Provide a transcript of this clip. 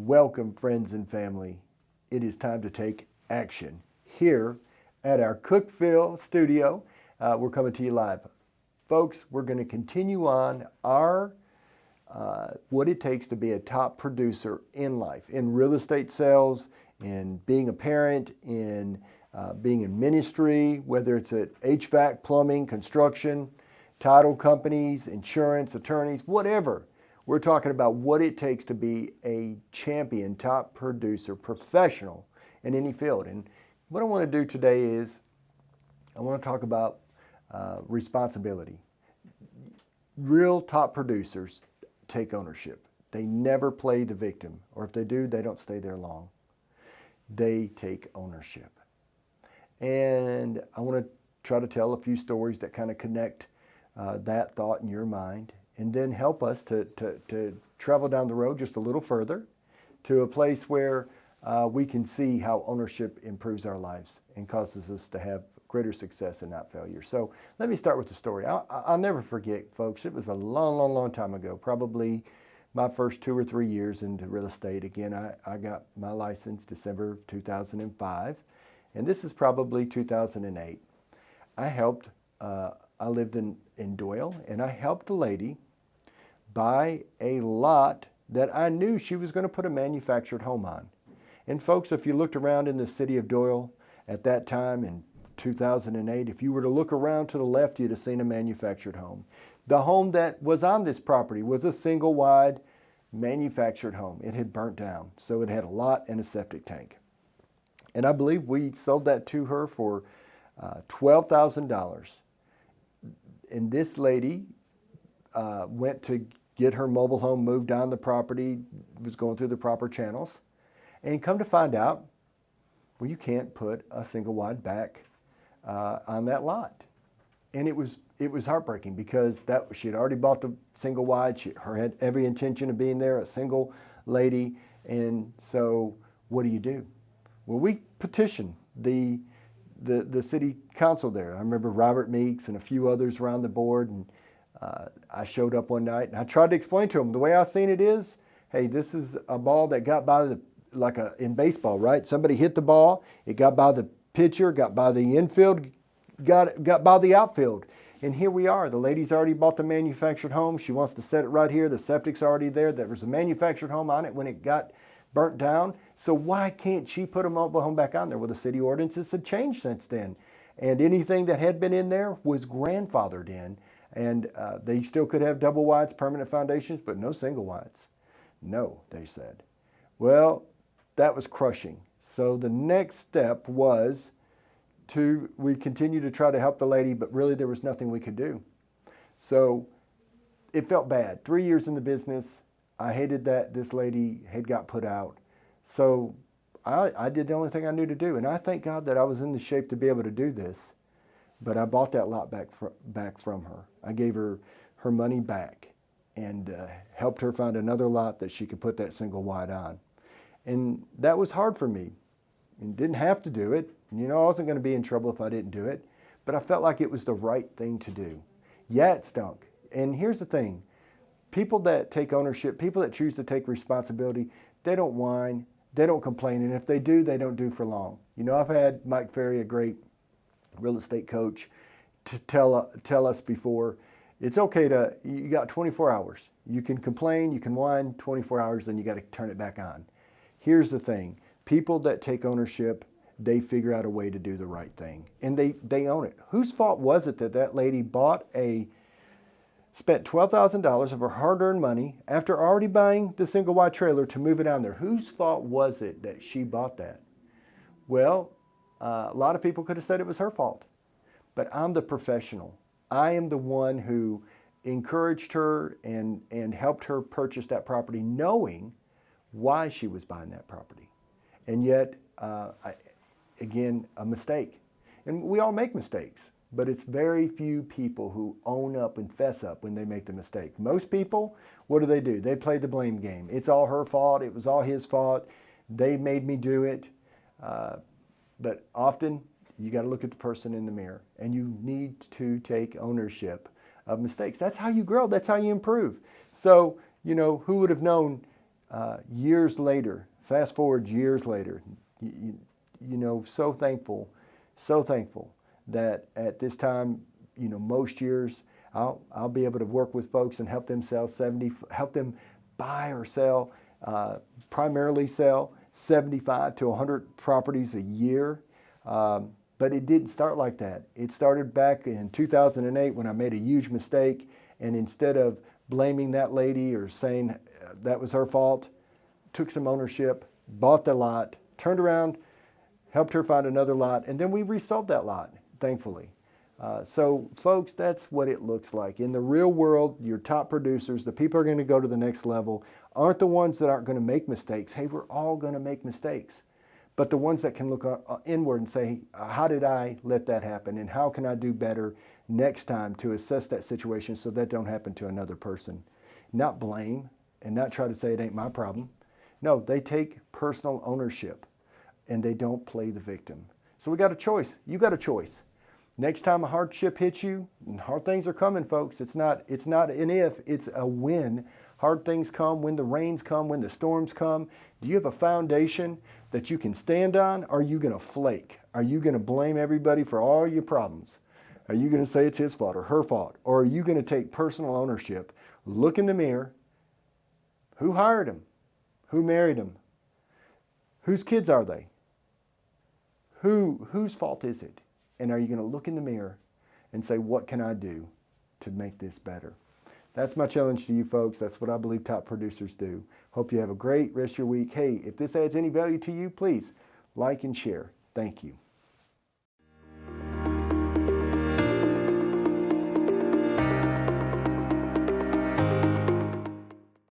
Welcome, friends and family. It is time to take action here at our Cookeville studio. We're coming to you live. Folks, we're going to continue on our what it takes to be a top producer in life, in real estate sales, in being a parent, in being in ministry, whether it's at HVAC, plumbing, construction, title companies, insurance, attorneys, whatever. We're talking about what it takes to be a champion, top producer, professional in any field. And what I want to do today is I want to talk about responsibility. Real top producers take ownership. They never play the victim, or if they do, they don't stay there long. They take ownership. And I want to try to tell a few stories that kind of connect that thought in your mind, and then help us to travel down the road just a little further to a place where we can see how ownership improves our lives and causes us to have greater success and not failure. So let me start with the story. I'll never forget, folks. It was a long time ago, probably my first 2 or 3 years into real estate. Again, I got my license December of 2005, and this is probably 2008. I lived in Doyle, and I helped a lady buy a lot that I knew she was going to put a manufactured home on. And folks, if you looked around in the city of Doyle at that time in 2008, if you were to look around to the left, you'd have seen a manufactured home. The home that was on this property was a single wide manufactured home. It had burnt down, so it had a lot and a septic tank. And I believe we sold that to her for $12,000. And this lady went to get her mobile home moved on the property, was going through the proper channels, and come to find out, well, you can't put a single wide back on that lot. And it was heartbreaking because she had already bought the single wide. She had every intention of being there, a single lady. And so what do? Well, we petitioned the city council there. I remember Robert Meeks and a few others were on the board, and I showed up one night and I tried to explain to them the way I seen it is, hey, this is a ball that got by in baseball, right? Somebody hit the ball, it got by the pitcher, got by the infield, got by the outfield. And here we are. The lady's already bought the manufactured home. She wants to set it right here. The septic's already there. There was a manufactured home on it when it got burnt down. So why can't she put a mobile home back on there? Well, the city ordinances had changed since then. And anything that had been in there was grandfathered in. And they still could have double wides, permanent foundations, but no single wides. No, they said. Well, that was crushing. So the next step was we continued to try to help the lady, but really there was nothing we could do. So it felt bad. 3 years in the business, I hated that this lady had got put out. So I did the only thing I knew to do. And I thank God that I was in the shape to be able to do this. But I bought that lot back from her. I gave her her money back and helped her find another lot that she could put that single wide on. And that was hard for me. And didn't have to do it. I wasn't going to be in trouble if I didn't do it. But I felt like it was the right thing to do. Yeah, it stunk. And here's the thing. People that take ownership, people that choose to take responsibility, they don't whine, they don't complain. And if they do, they don't do for long. I've had Mike Ferry, a great real estate coach, to tell us before, it's okay you got 24 hours. You can complain, you can whine 24 hours, then you got to turn it back on. Here's the thing. People that take ownership, they figure out a way to do the right thing. And they own it. Whose fault was it that lady spent $12,000 of her hard-earned money after already buying the single wide trailer to move it down there? Whose fault was it that she bought that? Well, a lot of people could have said it was her fault, but I'm the professional. I am the one who encouraged her and helped her purchase that property, knowing why she was buying that property. And yet, again, a mistake. And we all make mistakes, but it's very few people who own up and fess up when they make the mistake. Most people, what do? They play the blame game. It's all her fault. It was all his fault. They made me do it. But often, you got to look at the person in the mirror, and you need to take ownership of mistakes. That's how you grow. That's how you improve. So, who would have known Years later, fast forward years later, you know, so thankful that at this time, you know, most years I'll be able to work with folks and help them help them buy or sell, primarily sell 75 to 100 properties a year. But it didn't start like that. It started back in 2008 when I made a huge mistake, and instead of blaming that lady or saying that was her fault, took some ownership, bought the lot, turned around, helped her find another lot, and then we resold that lot, thankfully. So folks, that's what it looks like. In the real world, your top producers, the people who are going to go to the next level, aren't the ones that aren't going to make mistakes. Hey, we're all going to make mistakes. But the ones that can look inward and say, how did I let that happen? And how can I do better next time to assess that situation so that don't happen to another person? Not blame and not try to say it ain't my problem. No, they take personal ownership and they don't play the victim. So we got a choice. You got a choice. Next time a hardship hits you, and hard things are coming, folks. It's not an if, it's a when. Hard things come, when the rains come, when the storms come. Do you have a foundation that you can stand on? Or are you going to flake? Are you going to blame everybody for all your problems? Are you going to say it's his fault or her fault? Or are you going to take personal ownership, look in the mirror? Who hired him? Who married him? Whose kids are they? Whose fault is it? And are you going to look in the mirror and say, what can I do to make this better? That's my challenge to you folks. That's what I believe top producers do. Hope you have a great rest of your week. Hey, if this adds any value to you, please like and share. Thank you.